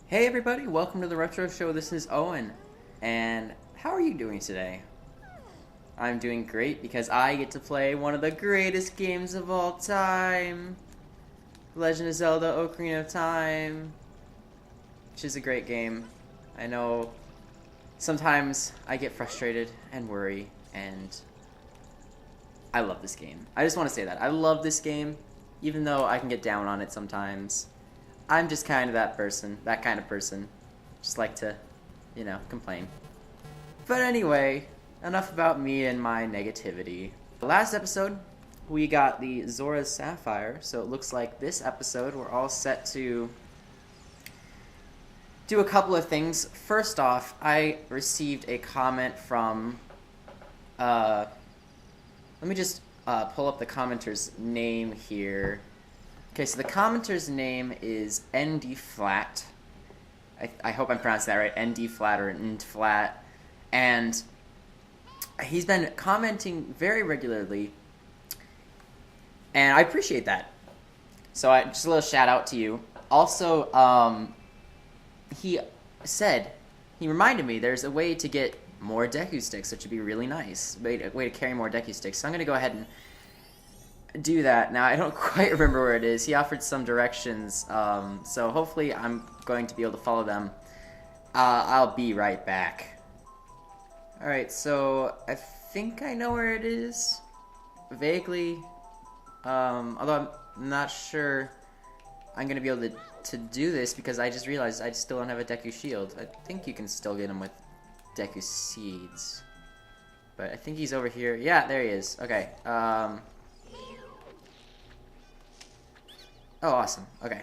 Hey everybody, welcome to the Retro Show. This is Owen, and how are you doing today? I'm doing great because I get to play one of the greatest games of all time, Legend of Zelda: Ocarina of Time, which is a great game. I know sometimes I get frustrated and worry, and I love this game. I just want to say that. I love this game, even though I can get down on it sometimes. I'm just kind of that kind of person. Just like to, complain. But anyway, enough about me and my negativity. Last episode, we got the Zora's Sapphire, so it looks like this episode we're all set to do a couple of things. First off, I received a comment from, let me just pull up the commenter's name here. Okay, so the commenter's name is ND Flat. I hope I'm pronouncing that right, ND Flat or ND Flat. And he's been commenting very regularly, and I appreciate that. So just a little shout out to you. Also, he reminded me there's a way to get more Deku Sticks, which would be really nice. A way to carry more Deku Sticks. So I'm going to go ahead and do that. Now, I don't quite remember where it is. He offered some directions, so hopefully I'm going to be able to follow them. I'll be right back. Alright, so I think I know where it is. Vaguely. Although I'm not sure I'm going to be able to do this because I just realized I still don't have a Deku Shield. I think you can still get him with Deku Seeds. But I think he's over here. Yeah, there he is. Okay, oh, awesome. Okay.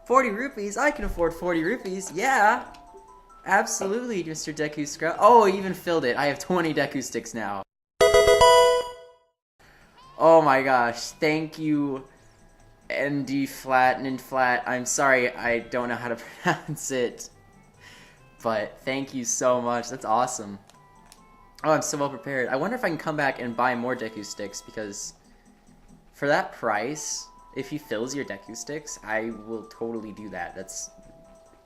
40 rupees? I can afford 40 rupees. Yeah. Absolutely, Mr. Deku Scrub. Oh, I even filled it. I have 20 Deku Sticks now. Oh my gosh. Thank you, ND Flat, ND Flat. I'm sorry, I don't know how to pronounce it. But thank you so much. That's awesome. Oh, I'm so well prepared. I wonder if I can come back and buy more Deku Sticks, because for that price, if he fills your Deku Sticks, I will totally do that. That's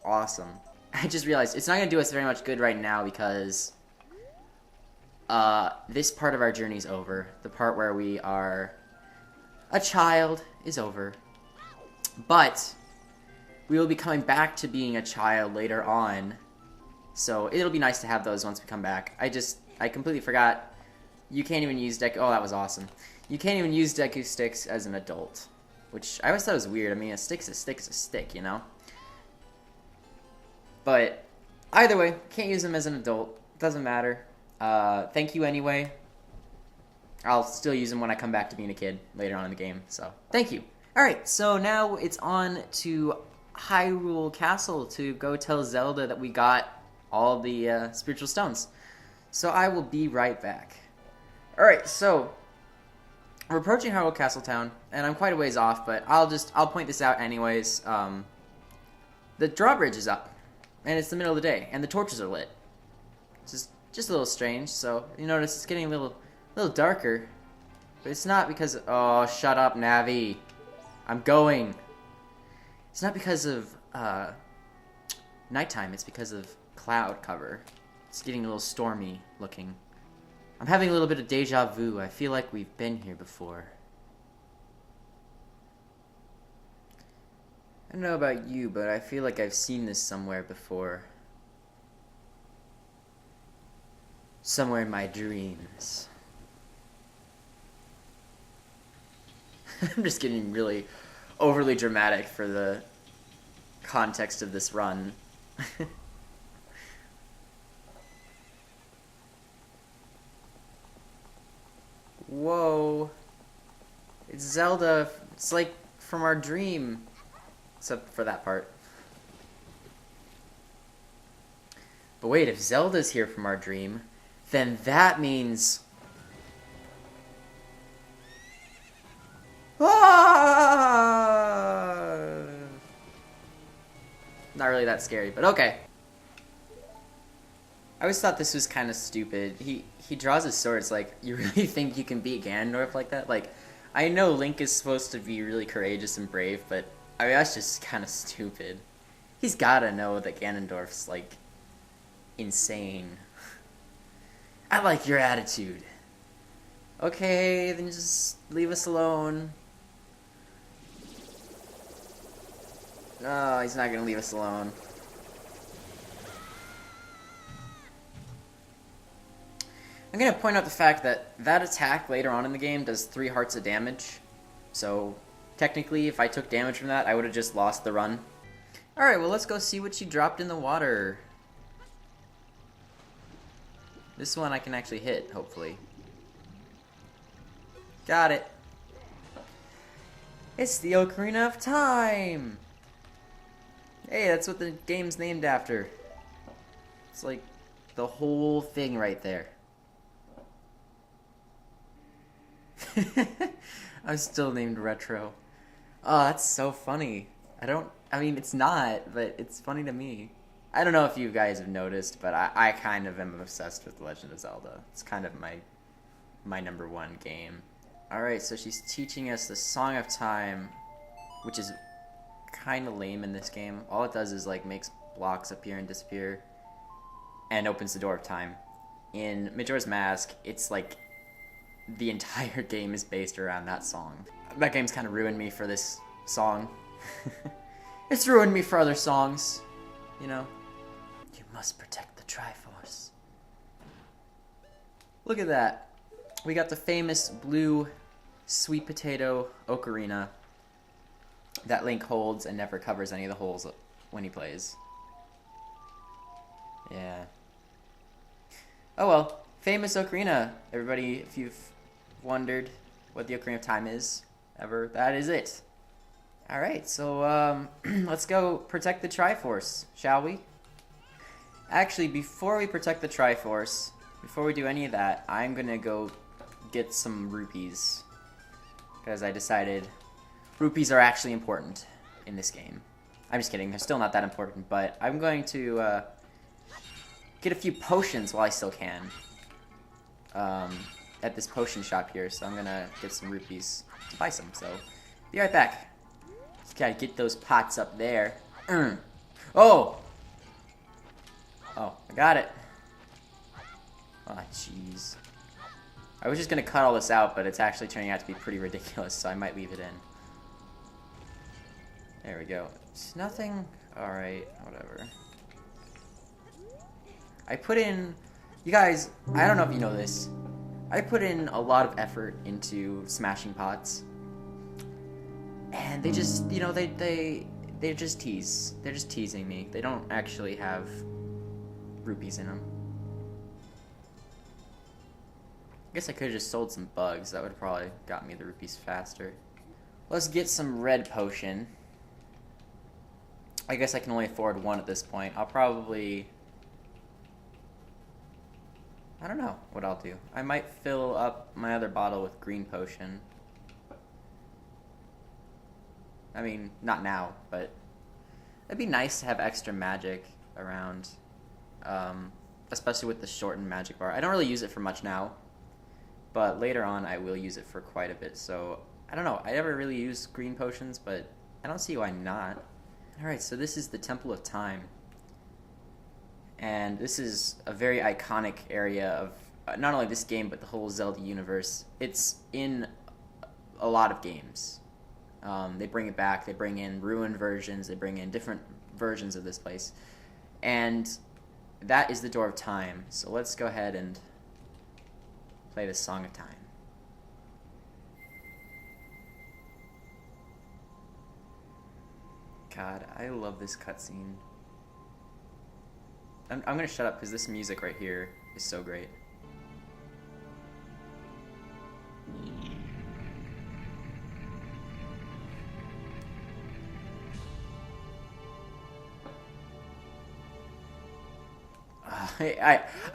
awesome. I just realized it's not going to do us very much good right now because this part of our journey is over. The part where we are a child is over. But we will be coming back to being a child later on. So it'll be nice to have those once we come back. I completely forgot. You can't even use Deku... Oh, that was awesome. You can't even use Deku Sticks as an adult. Which I always thought was weird. I mean, a stick's a stick is a stick, you know? But either way, can't use them as an adult. Doesn't matter. Thank you anyway. I'll still use them when I come back to being a kid later on in the game. So, thank you. Alright, so now it's on to Hyrule Castle to go tell Zelda that we got all the spiritual stones. So I will be right back. Alright, so we're approaching Hyrule Castle Town, and I'm quite a ways off, but I'll point this out anyways. The drawbridge is up, and it's the middle of the day, and the torches are lit. It's just a little strange, so you notice it's getting a little darker, but it's not because oh, shut up, Navi. I'm going. It's not because of nighttime, it's because of cloud cover. It's getting a little stormy looking. I'm having a little bit of deja vu. I feel like we've been here before. I don't know about you, but I feel like I've seen this somewhere before. Somewhere in my dreams. I'm just getting really overly dramatic for the context of this run. Whoa. It's Zelda. It's like from our dream. Except for that part. But wait, if Zelda's here from our dream, then that means... Ah! Not really that scary, but okay. I always thought this was kind of stupid. He draws his sword. It's like, you really think you can beat Ganondorf like that? Like, I know Link is supposed to be really courageous and brave, but I mean, that's just kind of stupid. He's gotta know that Ganondorf's, like, insane. I like your attitude. Okay, then just leave us alone. No, he's not gonna leave us alone. I'm gonna point out the fact that that attack later on in the game does 3 hearts of damage. So, technically, if I took damage from that, I would have just lost the run. Alright, well, let's go see what she dropped in the water. This one I can actually hit, hopefully. Got it. It's the Ocarina of Time! Hey, that's what the game's named after. It's like the whole thing right there. I'm still named Retro. Oh, that's so funny. I mean, it's not, but it's funny to me. I don't know if you guys have noticed, but I kind of am obsessed with The Legend of Zelda. It's kind of my number 1 game. Alright, so she's teaching us the Song of Time, which is kind of lame in this game. All it does is, like, makes blocks appear and disappear, and opens the door of time. In Majora's Mask, it's like the entire game is based around that song. That game's kind of ruined me for this song. It's ruined me for other songs, you know? You must protect the Triforce. Look at that. We got the famous blue sweet potato ocarina that Link holds and never covers any of the holes when he plays. Yeah. Oh well, famous ocarina. Everybody, if you've wondered what the Ocarina of Time is, ever, that is it. Alright, so let's go protect the Triforce, shall we? Actually, before we protect the Triforce, before we do any of that, I'm gonna go get some rupees. Because I decided rupees are actually important in this game. I'm just kidding, they're still not that important, but I'm going to get a few potions while I still can. At this potion shop here, so I'm gonna get some rupees to buy some, so be right back. Just gotta get those pots up there. Oh! Oh, I got it. Oh, jeez. I was just gonna cut all this out, but it's actually turning out to be pretty ridiculous, so I might leave it in. There we go. It's nothing. Alright, whatever. I put in... You guys, I don't know if you know this. I put in a lot of effort into smashing pots. And they just, you know, they just tease. They're just teasing me. They don't actually have rupees in them. I guess I could have just sold some bugs. That would have probably got me the rupees faster. Let's get some red potion. I guess I can only afford one at this point. I'll probably... I don't know what I'll do. I might fill up my other bottle with green potion. I mean, not now, but it'd be nice to have extra magic around, especially with the shortened magic bar. I don't really use it for much now, but later on I will use it for quite a bit, so I don't know. I never really use green potions, but I don't see why not. Alright, so this is the Temple of Time. And this is a very iconic area of not only this game, but the whole Zelda universe. It's in a lot of games. They bring it back. They bring in ruined versions. They bring in different versions of this place. And that is the Door of Time. So let's go ahead and play the Song of Time. God, I love this cutscene. I'm gonna shut up because this music right here is so great.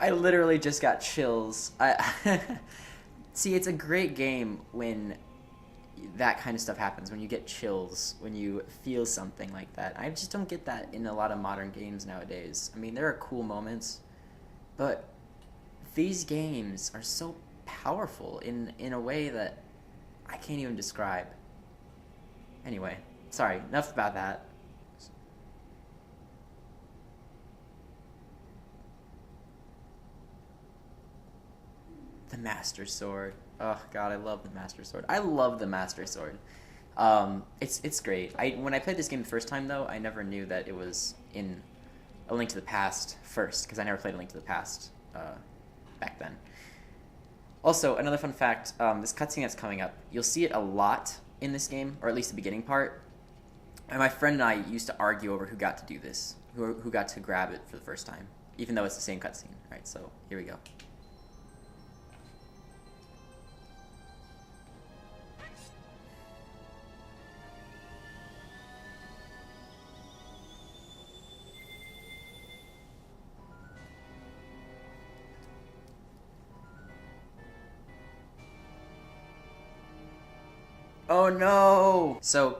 I literally just got chills. See, it's a great game when that kind of stuff happens, when you get chills, when you feel something like that. I just don't get that in a lot of modern games nowadays. I mean, there are cool moments, but these games are so powerful in a way that I can't even describe. Anyway, sorry, enough about that. The Master Sword. Oh god, I love the Master Sword. I love the Master Sword. It's great. When I played this game the first time though, I never knew that it was in A Link to the Past first, because I never played A Link to the Past back then. Also, another fun fact, this cutscene that's coming up, you'll see it a lot in this game, or at least the beginning part. And my friend and I used to argue over who got to do this, who got to grab it for the first time, even though it's the same cutscene. Right, so here we go. Oh no! So,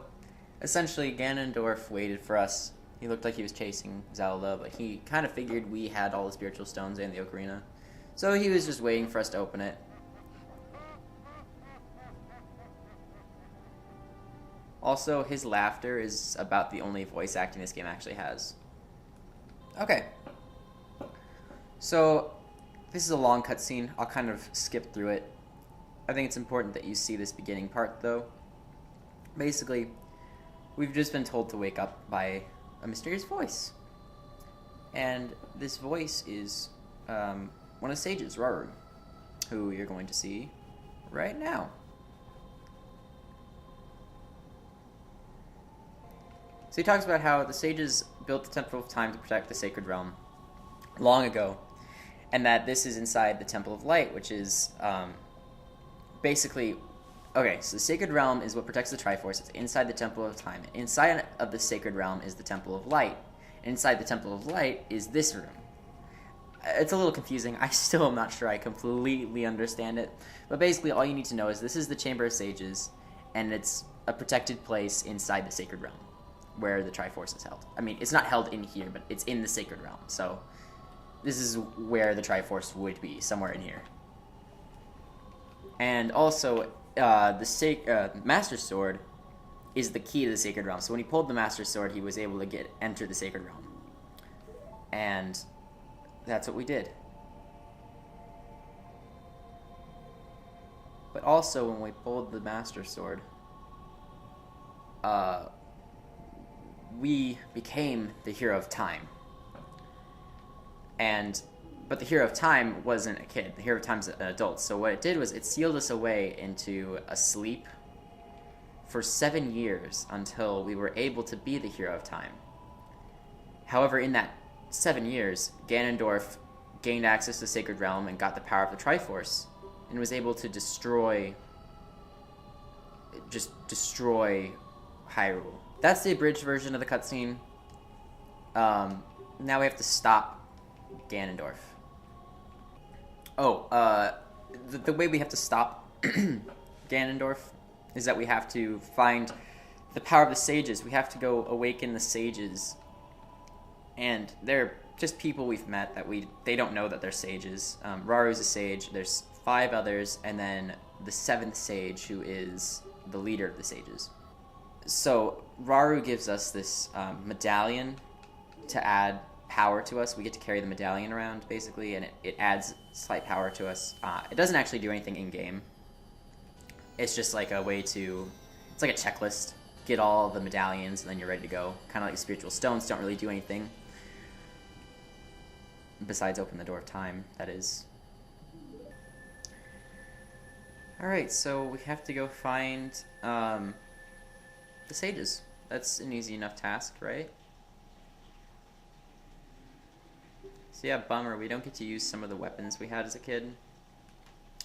essentially, Ganondorf waited for us. He looked like he was chasing Zelda, but he kind of figured we had all the spiritual stones and the ocarina. So he was just waiting for us to open it. Also, his laughter is about the only voice acting this game actually has. Okay. So, this is a long cutscene. I'll kind of skip through it. I think it's important that you see this beginning part, though. Basically, we've just been told to wake up by a mysterious voice. And this voice is one of the sages, Rauru, who you're going to see right now. So he talks about how the sages built the Temple of Time to protect the Sacred Realm long ago, and that this is inside the Temple of Light, which is basically... Okay, so the Sacred Realm is what protects the Triforce. It's inside the Temple of Time. Inside of the Sacred Realm is the Temple of Light. And inside the Temple of Light is this room. It's a little confusing. I still am not sure I completely understand it. But basically, all you need to know is this is the Chamber of Sages, and it's a protected place inside the Sacred Realm, where the Triforce is held. I mean, it's not held in here, but it's in the Sacred Realm. So this is where the Triforce would be, somewhere in here. And also... the Master Sword is the key to the Sacred Realm. So when he pulled the Master Sword, he was able to enter the Sacred Realm. And that's what we did. But also, when we pulled the Master Sword, we became the Hero of Time. But the Hero of Time wasn't a kid. The Hero of Time's an adult. So what it did was it sealed us away into a sleep for 7 years until we were able to be the Hero of Time. However, in that 7 years, Ganondorf gained access to the Sacred Realm and got the power of the Triforce and was able to destroy Hyrule. That's the abridged version of the cutscene. Now we have to stop Ganondorf. The way we have to stop Ganondorf is that we have to find the power of the sages. We have to go awaken the sages. And they're just people we've met that they don't know that they're sages. Raru's a sage, there's 5 others, and then the 7th sage, who is the leader of the sages. So Rauru gives us this medallion to add power to us. We get to carry the medallion around, basically, and it adds slight power to us. It doesn't actually do anything in-game. It's just like a way to... It's like a checklist. Get all the medallions, and then you're ready to go. Kind of like spiritual stones don't really do anything. Besides open the door of time, that is. Alright, so we have to go find the sages. That's an easy enough task, right? So yeah, bummer, we don't get to use some of the weapons we had as a kid.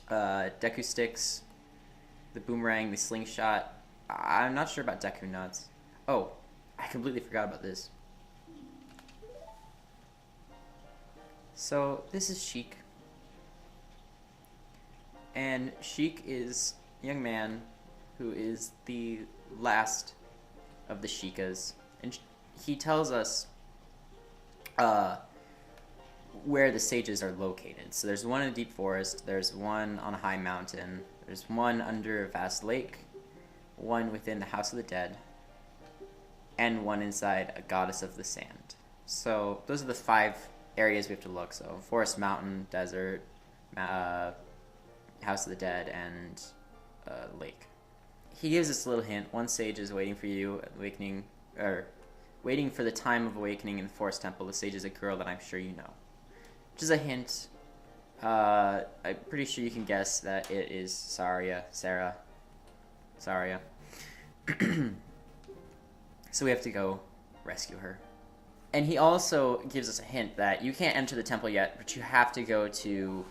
Deku sticks, the boomerang, the slingshot. I'm not sure about Deku nuts. Oh, I completely forgot about this. So this is Sheik. And Sheik is a young man who is the last of the Sheikas. And he tells us where the sages are located. So there's one in a deep forest, there's one on a high mountain, there's one under a vast lake, one within the House of the Dead, and one inside a goddess of the sand. So those are the 5 areas we have to look. So forest, mountain, desert, House of the Dead and Lake. He gives us a little hint. One sage is waiting for you, waiting for the time of awakening in the Forest Temple. The sage is a girl that I'm sure you know. Which is a hint. I'm pretty sure you can guess that it is Sarah. So we have to go rescue her. And he also gives us a hint that you can't enter the temple yet, but you have to go to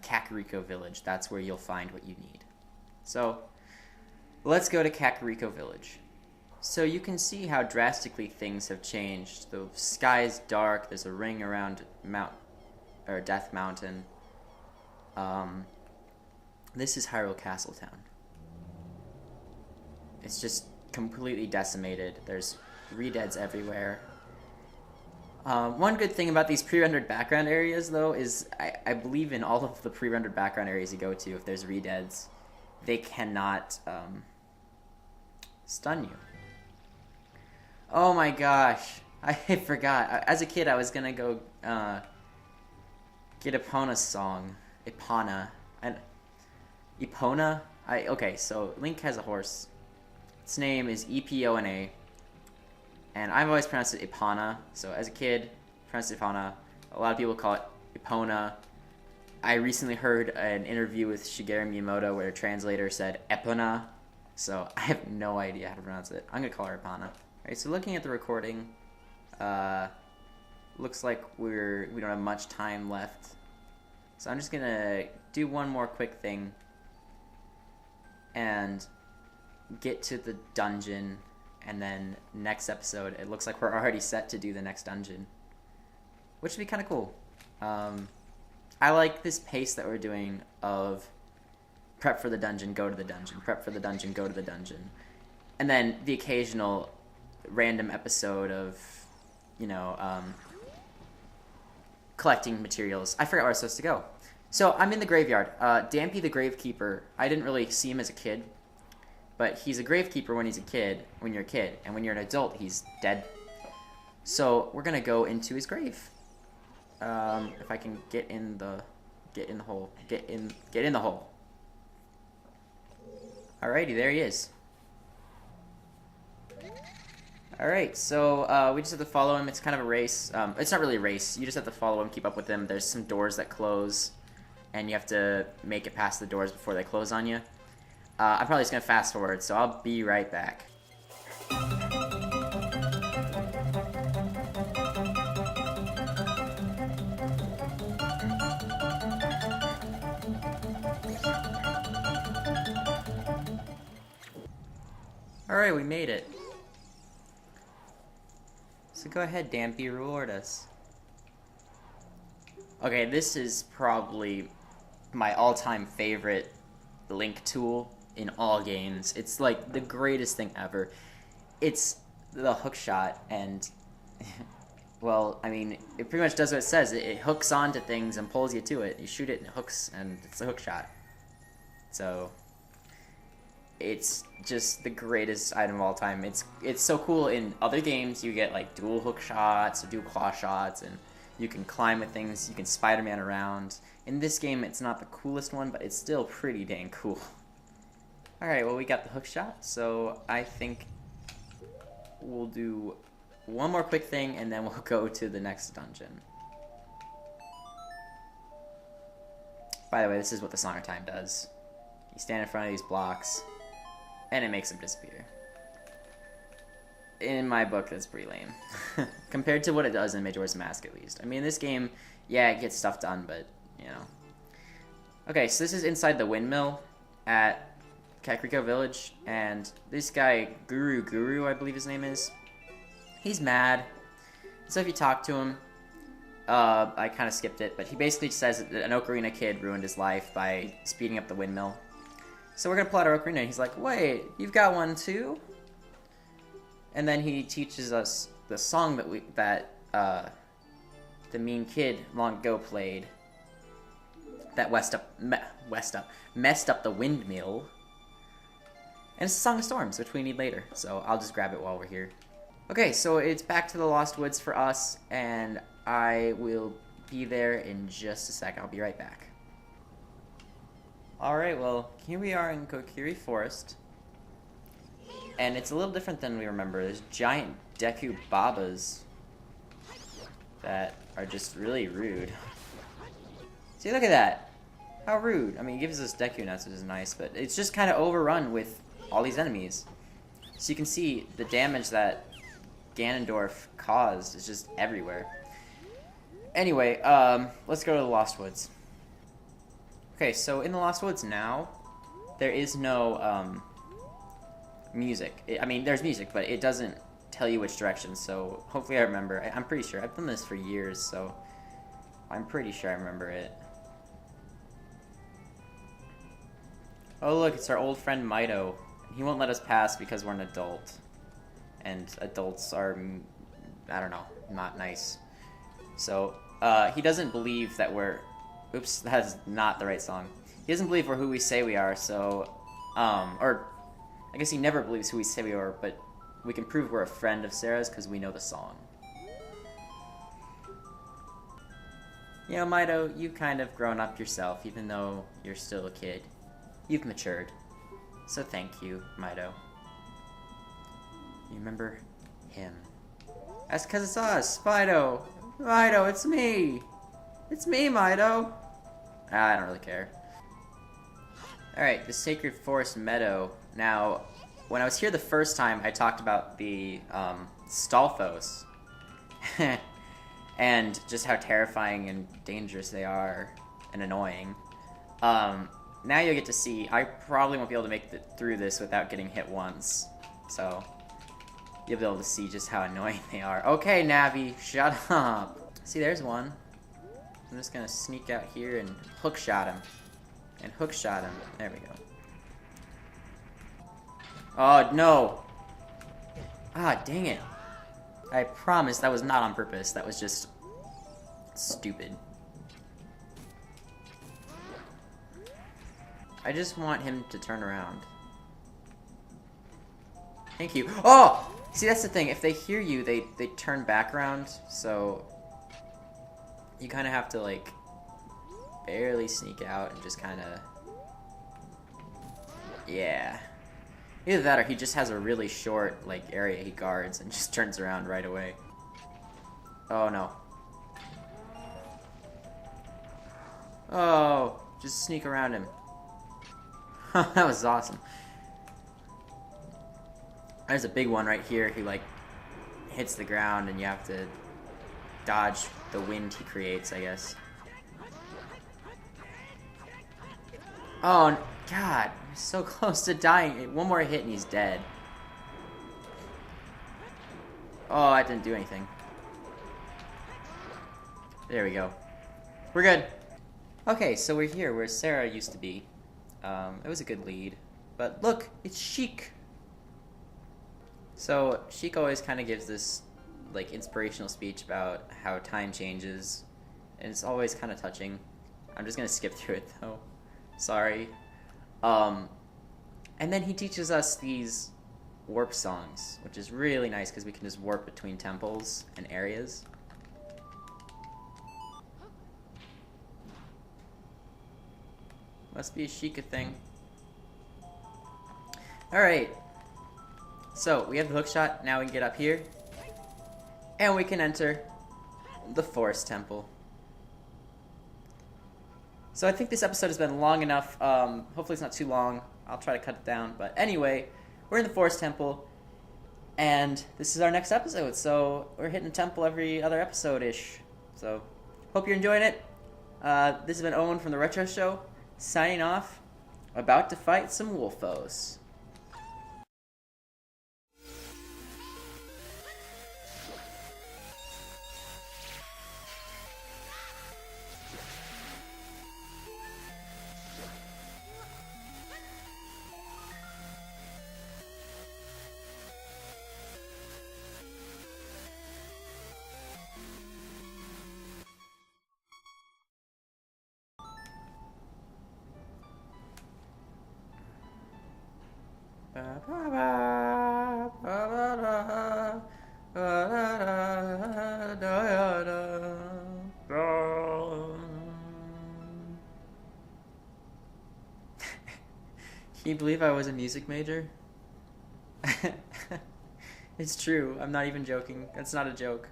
Kakariko Village. That's where you'll find what you need. So let's go to Kakariko Village. So you can see how drastically things have changed. The sky's dark. There's a ring around Death Mountain. This is Hyrule Castletown. It's just completely decimated. There's re-deads everywhere. One good thing about these pre-rendered background areas, though, is I believe in all of the pre-rendered background areas you go to, if there's re-deads, they cannot stun you. Oh my gosh. I forgot. As a kid, I was going to go get Epona's song. Epona. Epona? Okay, so Link has a horse. Its name is Epona. And I've always pronounced it Epona. So as a kid, I pronounced it Epona. A lot of people call it Epona. I recently heard an interview with Shigeru Miyamoto where a translator said Epona. So I have no idea how to pronounce it. I'm going to call her Epona. Alright, so looking at the recording, looks like we don't have much time left. So I'm just going to do one more quick thing and get to the dungeon, and then next episode it looks like we're already set to do the next dungeon, which would be kind of cool. I like this pace that we're doing of prep for the dungeon, go to the dungeon, prep for the dungeon, go to the dungeon, and then the occasional random episode of, collecting materials. I forgot where I was supposed to go. So I'm in the graveyard. Dampy the Gravekeeper, I didn't really see him as a kid, but he's a gravekeeper when you're a kid, and when you're an adult, he's dead. So we're gonna go into his grave. If I can get in the hole. Get in the hole. Alrighty, there he is. Alright, so we just have to follow him. It's kind of a race. It's not really a race. You just have to follow him, keep up with him. There's some doors that close, and you have to make it past the doors before they close on you. I'm probably just going to fast forward, so I'll be right back. Alright, we made it. So go ahead, Dampy, reward us. Okay, this is probably my all-time favorite Link tool in all games. It's like the greatest thing ever. It's the hook shot, and well, I mean, it pretty much does what it says. It hooks onto things and pulls you to it. You shoot it and it hooks, and it's a hook shot. So it's just the greatest item of all time. It's so cool. In other games, you get like dual hook shots or dual claw shots, and you can climb with things. You can Spider-Man around. In this game, it's not the coolest one, but it's still pretty dang cool. Alright, well, we got the hook shot, so I think we'll do one more quick thing, and then we'll go to the next dungeon. By the way, this is what the Song of Time does. You stand in front of these blocks, and it makes them disappear. In my book, that's pretty lame. Compared to what it does in Majora's Mask, at least. I mean, this game, yeah, it gets stuff done, but, you know. Okay, so this is inside the windmill at Kakariko Village, and this guy, Guru, I believe his name is, he's mad. So if you talk to him, I kind of skipped it, but he basically says that an Ocarina kid ruined his life by speeding up the windmill. So we're going to pull out our Ocarina, and he's like, wait, you've got one too? And then he teaches us the song that the mean kid long ago played that messed up the windmill. And it's a Song of Storms, which we need later, so I'll just grab it while we're here. Okay, so it's back to the Lost Woods for us, and I will be there in just a sec. I'll be right back. Alright, well, here we are in Kokiri Forest. And it's a little different than we remember. There's giant Deku Babas that are just really rude. See, look at that! How rude. I mean, it gives us Deku nuts, which is nice, but it's just kind of overrun with all these enemies. So you can see the damage that Ganondorf caused is just everywhere. Anyway, let's go to the Lost Woods. Okay, so in the Lost Woods now, there is no, music. I mean, there's music, but it doesn't tell you which direction, so hopefully I remember. I'm pretty sure. I've done this for years, so I'm pretty sure I remember it. Oh, look, it's our old friend Mido. He won't let us pass because we're an adult. And adults are, I don't know, not nice. So, he doesn't believe that we're... Oops, that's not the right song. He doesn't believe we're who we say we are, so... or, I guess he never believes who we say we are, but we can prove we're a friend of Sarah's because we know the song. You know, Mido, you've kind of grown up yourself, even though you're still a kid. You've matured. So thank you, Mido. You remember him. That's because it's us, Mido! Mido, it's me! It's me, Mido! I don't really care. Alright, the Sacred Forest Meadow. Now, when I was here the first time, I talked about the, Stalfos. And just how terrifying and dangerous they are, and annoying. Now you'll get to see, I probably won't be able to make it through this without getting hit once. So, you'll be able to see just how annoying they are. Okay, Navi, shut up. See, there's one. I'm just gonna sneak out here and hook shot him. And hook shot him. There we go. Oh, no. Ah, dang it. I promise that was not on purpose. That was just stupid. I just want him to turn around. Thank you. Oh! See, that's the thing. If they hear you, they turn back around, so you kind of have to, like, barely sneak out and just kind of... Yeah. Either that or he just has a really short, like, area he guards and just turns around right away. Oh, no. Oh, just sneak around him. That was awesome. There's a big one right here who, like, hits the ground and you have to dodge the wind he creates, I guess. Oh, God. He's so close to dying. One more hit and he's dead. Oh, I didn't do anything. There we go. We're good. Okay, so we're here where Sarah used to be. It was a good lead. But look, it's Sheik. So, Sheik always kind of gives this, like, inspirational speech about how time changes. And it's always kind of touching. I'm just going to skip through it, though. Sorry. And then he teaches us these warp songs, which is really nice because we can just warp between temples and areas. Must be a Sheikah thing. Alright. So, we have the hookshot. Now we can get up here. And we can enter the Forest Temple. So I think this episode has been long enough. Hopefully it's not too long. I'll try to cut it down. But anyway, we're in the Forest Temple. And this is our next episode. So we're hitting the temple every other episode-ish. So hope you're enjoying it. This has been Owen from the Retro Show. Signing off. About to fight some wolfos. Can you believe I was a music major? It's true. I'm not even joking. That's not a joke.